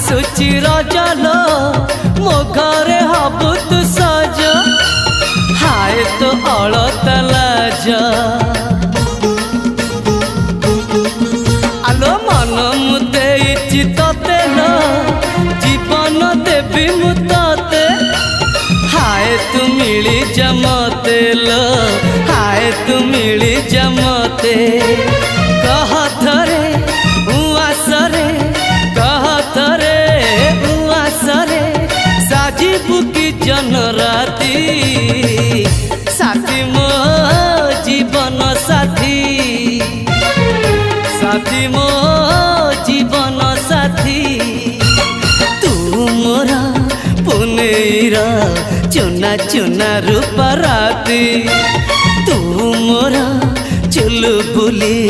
आसुची रजल मो घरे हबु तू सज हाय तो अलता लाज आलो मन मुदे तते जीवन देवी मु तते हाय तू मिली जमते लो हाय तू मिली जमते कह थरे उआसरे कह थरे उआसरे साजिबु की जन राती साथी मो जीवन साथी साथी मो जीवन साथी तू मोरा पुनेरा चुना चुना रूप राती तू मोरा चुल बुली।